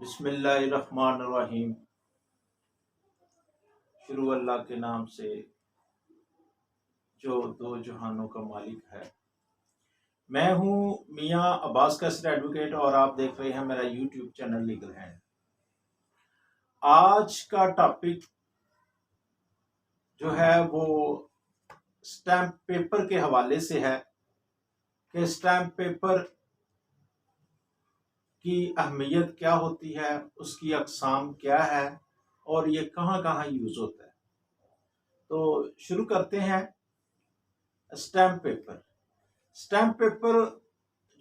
بسم اللہ الرحمن الرحیم۔ شروع اللہ کے نام سے جو دو جہانوں کا مالک ہے۔ میں ہوں میاں عباس قیصر ایڈوکیٹ اور آپ دیکھ رہے ہیں میرا یوٹیوب چینل لیگل ہینڈ۔ آج کا ٹاپک جو ہے وہ اسٹیمپ پیپر کے حوالے سے ہے کہ اسٹیمپ پیپر کی اہمیت کیا ہوتی ہے، اس کی اقسام کیا ہے اور یہ کہاں کہاں یوز ہوتا ہے۔ تو شروع کرتے ہیں۔ اسٹیمپ پیپر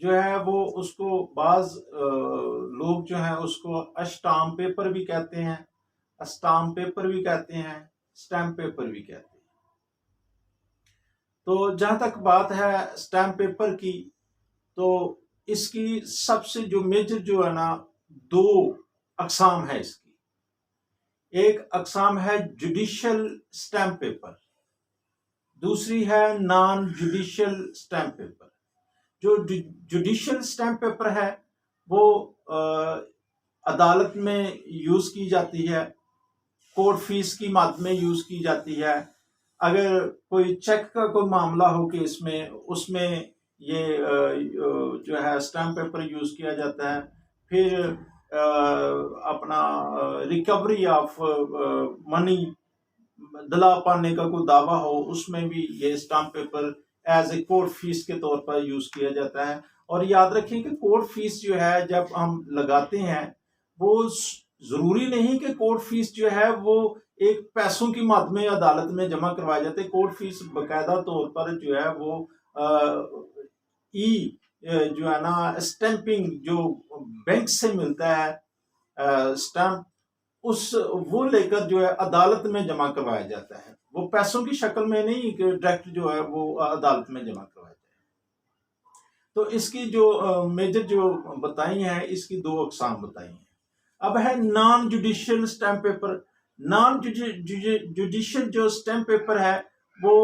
جو ہے وہ اس کو بعض لوگ جو ہیں اس کو اسٹامپ پیپر بھی کہتے ہیں، اسٹامپ پیپر بھی کہتے ہیں، اسٹیمپ پیپر بھی کہتے ہیں۔ تو جہاں تک بات ہے اسٹیمپ پیپر کی، تو اس کی سب سے جو میجر جو ہے نا دو اقسام ہے اس کی۔ ایک اقسام ہے جوڈیشل اسٹیمپ پیپر، دوسری ہے نان جوڈیشل اسٹیمپ پیپر۔ جو جوڈیشل اسٹیمپ پیپر ہے وہ عدالت میں یوز کی جاتی ہے، کورٹ فیس کی مد میں یوز کی جاتی ہے۔ اگر کوئی چیک کا کوئی معاملہ ہو کہ اس میں یہ جو ہے اسٹیمپ پیپر یوز کیا جاتا ہے۔ پھر اپنا ریکوری آف منی دلا پانے کا کوئی دعویٰ ہو، اس میں بھی یہ stamp paper as a court fee کے طور پر یوز کیا جاتا ہے۔ اور یاد رکھیں کہ کورٹ فیس جو ہے جب ہم لگاتے ہیں وہ ضروری نہیں کہ کورٹ فیس جو ہے وہ ایک پیسوں کی مد میں عدالت میں جمع کروایا جاتے۔ کورٹ فیس باقاعدہ طور پر جو ہے وہ جو ہے نا اسٹیمپنگ جو بینک سے ملتا ہے اسٹیمپ، وہ لے کر جو ہے عدالت میں جمع کروایا جاتا ہے۔ وہ پیسوں کی شکل میں نہیں کہ ڈائریکٹ جو ہے وہ عدالت میں جمع کروایا جائے۔ تو اس کی جو میجر جو بتائی ہیں، اس کی دو اقسام بتائی ہیں۔ اب ہے naan judicial stamp paper. Naan judicial جو اسٹیمپ پیپر ہے وہ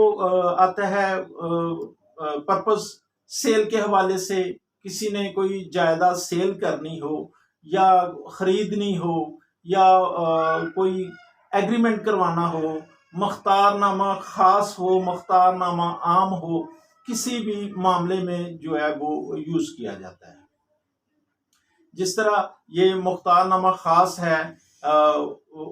آتا ہے پرپز سیل کے حوالے سے، کسی نے کوئی جائیداد سیل کرنی ہو یا خریدنی ہو یا کوئی ایگریمنٹ کروانا ہو، مختار نامہ خاص ہو، مختار نامہ عام ہو، کسی بھی معاملے میں جو ہے وہ یوز کیا جاتا ہے۔ جس طرح یہ مختار نامہ خاص ہے،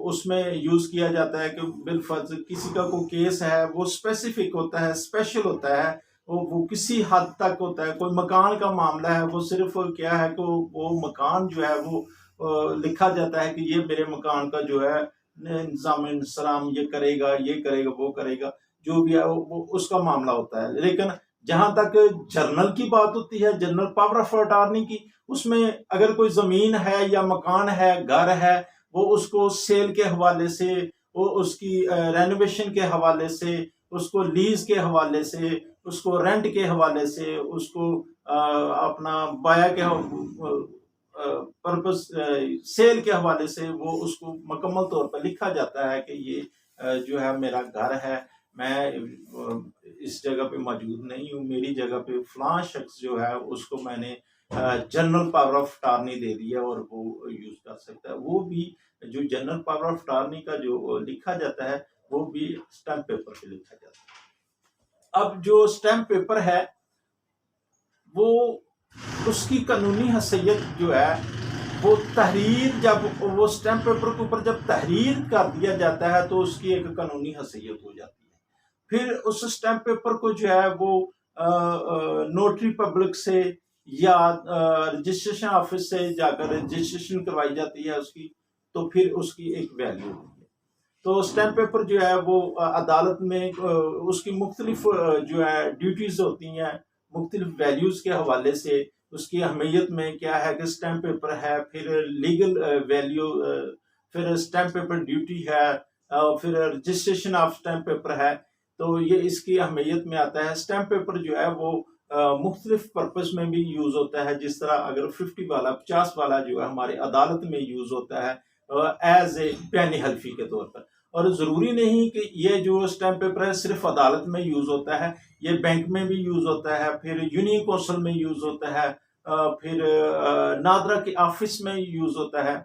اس میں یوز کیا جاتا ہے کہ بالفرض کسی کا کوئی کیس ہے، وہ اسپیسیفک ہوتا ہے، اسپیشل ہوتا ہے، وہ کسی حد تک ہوتا ہے۔ کوئی مکان کا معاملہ ہے، وہ صرف کیا ہے کہ وہ مکان جو ہے وہ لکھا جاتا ہے کہ یہ میرے مکان کا جو ہے نظام انسلام یہ کرے گا، یہ کرے گا، وہ کرے گا، جو بھی ہے وہ اس کا معاملہ ہوتا ہے۔ لیکن جہاں تک جرنل کی بات ہوتی ہے، جنرل پاور آف اٹارنی کی، اس میں اگر کوئی زمین ہے یا مکان ہے، گھر ہے، وہ اس کو سیل کے حوالے سے، وہ اس کی رینوویشن کے حوالے سے، اس کو لیز کے حوالے سے، اس کو رینٹ کے حوالے سے، اس کو اپنا بایا کے پرپس سیل کے حوالے سے، وہ اس کو مکمل طور پر لکھا جاتا ہے کہ یہ جو ہے میرا گھر ہے، میں اس جگہ پہ موجود نہیں ہوں، میری جگہ پہ فلاں شخص جو ہے اس کو میں نے جنرل پاور آف اٹارنی دے دیا اور وہ یوز کر سکتا ہے۔ وہ بھی جو جنرل پاور آف اٹارنی کا جو لکھا جاتا ہے وہ بھی اسٹیمپ پیپر پہ لکھا جاتا ہے۔ اب جو اسٹیمپ پیپر ہے وہ اس کی قانونی حیثیت جو ہے وہ تحریر، جب وہ اسٹیمپ پیپر کے اوپر جب تحریر کر دیا جاتا ہے تو اس کی ایک قانونی حیثیت ہو جاتی ہے۔ پھر اس اسٹیمپ پیپر کو جو ہے وہ نوٹری پبلک سے یا رجسٹریشن آفس سے جا کر رجسٹریشن کروائی جاتی ہے اس کی، تو پھر اس کی ایک ویلیو ہوتی ہے۔ تو اسٹیمپ پیپر جو ہے وہ عدالت میں اس کی مختلف جو ہے ڈیوٹیز ہوتی ہیں، مختلف ویلیوز کے حوالے سے اس کی اہمیت میں کیا ہے کہ اسٹیمپ پیپر ہے، پھر لیگل ویلیو، پھر اسٹیمپ پیپر ڈیوٹی ہے، پھر رجسٹریشن آف اسٹیمپ پیپر ہے۔ تو یہ اس کی اہمیت میں آتا ہے۔ اسٹیمپ پیپر جو ہے وہ مختلف پرپس میں بھی یوز ہوتا ہے۔ جس طرح اگر 50 والا جو ہے ہمارے عدالت میں یوز ہوتا ہے ایز اے بیانی حلفی کے طور پر، اور ضروری نہیں کہ یہ جو اسٹیمپ پیپر ہے صرف عدالت میں یوز ہوتا ہے، یہ بینک میں بھی یوز ہوتا ہے، پھر یونین کونسل میں یوز ہوتا ہے، پھر نادرا کے آفس میں یوز ہوتا ہے۔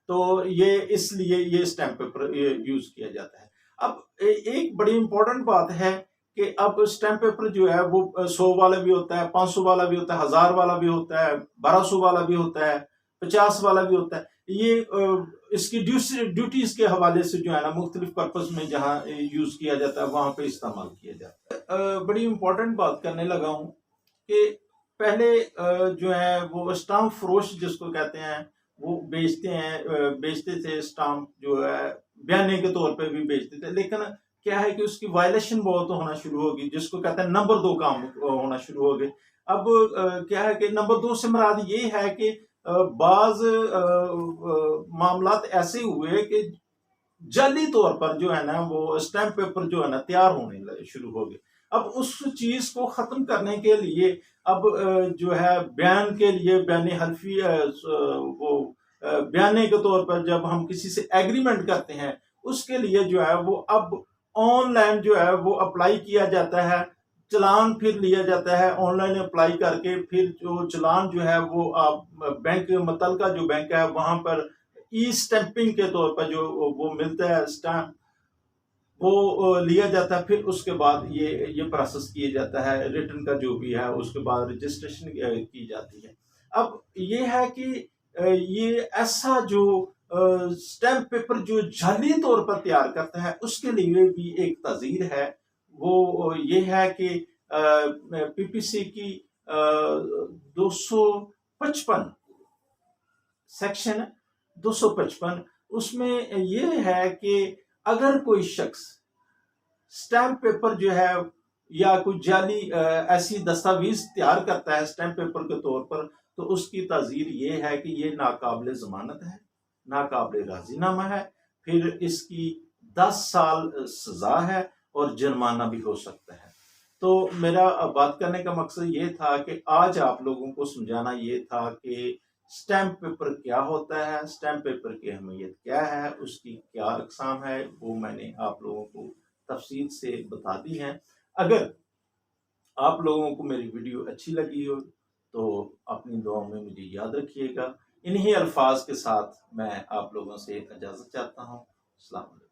تو یہ اس لیے یہ اسٹیمپ پیپر یوز کیا جاتا ہے۔ اب ایک بڑی امپورٹنٹ بات ہے کہ اب اسٹیمپ پیپر جو ہے وہ 100 والا بھی ہوتا ہے، 500 والا بھی ہوتا ہے، 1000 والا بھی ہوتا ہے، 1200 والا بھی ہوتا ہے، 50 والا بھی ہوتا ہے۔ یہ اس کی ڈیوٹیز کے حوالے سے جو ہے نا مختلف پرپز میں جہاں یوز کیا جاتا ہے وہاں پہ استعمال کیا جاتا ہے۔ بڑی امپورٹنٹ بات کرنے لگا ہوں کہ پہلے جو ہے وہ اسٹامپ فروش جس کو کہتے ہیں وہ بیچتے تھے اسٹامپ جو ہے بیانے کے طور پہ بھی بیچتے تھے، لیکن کیا ہے کہ اس کی وائلیشن بہت ہونا شروع ہوگی، جس کو کہتے ہیں نمبر 2 کام ہونا شروع ہو گئے۔ اب کیا ہے کہ نمبر 2 سے مراد یہ ہے کہ بعض معاملات ایسے ہوئے کہ جعلی طور پر جو ہے نا وہ اسٹیمپ پیپر جو ہے نا تیار ہونے شروع ہو گئے۔ اب اس چیز کو ختم کرنے کے لیے اب جو ہے بیان کے لیے بیان حلفی وہ بیانے کے طور پر جب ہم کسی سے ایگریمنٹ کرتے ہیں اس کے لیے جو ہے وہ اب آن لائن جو ہے وہ اپلائی کیا جاتا ہے، چلان پھر لیا جاتا ہے آن لائن اپلائی کر کے، پھر جو چلان جو ہے وہ آپ بینک متعلقہ جو بینک ہے وہاں پر ای اسٹیمپنگ کے طور پر جو وہ ملتا ہے اسٹیمپ وہ لیا جاتا ہے، پھر اس کے بعد یہ پروسیس کیا جاتا ہے ریٹرن کا جو بھی ہے، اس کے بعد رجسٹریشن کی جاتی ہے۔ اب یہ ہے کہ یہ ایسا جو اسٹیمپ پیپر جو جعلی طور پر تیار کرتا ہے اس کے لیے بھی ایک تعزیر ہے، وہ یہ ہے کہ پی پی سی کی 255 سیکشن 255 اس میں یہ ہے کہ اگر کوئی شخص اسٹیمپ پیپر جو ہے یا کوئی جعلی ایسی دستاویز تیار کرتا ہے اسٹیمپ پیپر کے طور پر تو اس کی تعزیر یہ ہے کہ یہ ناقابل ضمانت ہے، ناقابل راضی نامہ ہے، پھر اس کی 10 سال سزا ہے اور جرمانہ بھی ہو سکتا ہے۔ تو میرا بات کرنے کا مقصد یہ تھا کہ آج آپ لوگوں کو سمجھانا یہ تھا کہ اسٹیمپ پیپر کیا ہوتا ہے، اسٹیمپ پیپر کی اہمیت کیا ہے، اس کی کیا اقسام ہے، وہ میں نے آپ لوگوں کو تفصیل سے بتا دی ہیں۔ اگر آپ لوگوں کو میری ویڈیو اچھی لگی ہو تو اپنی دعاؤں میں مجھے یاد رکھیے گا۔ انہی الفاظ کے ساتھ میں آپ لوگوں سے اجازت چاہتا ہوں۔ السلام علیکم۔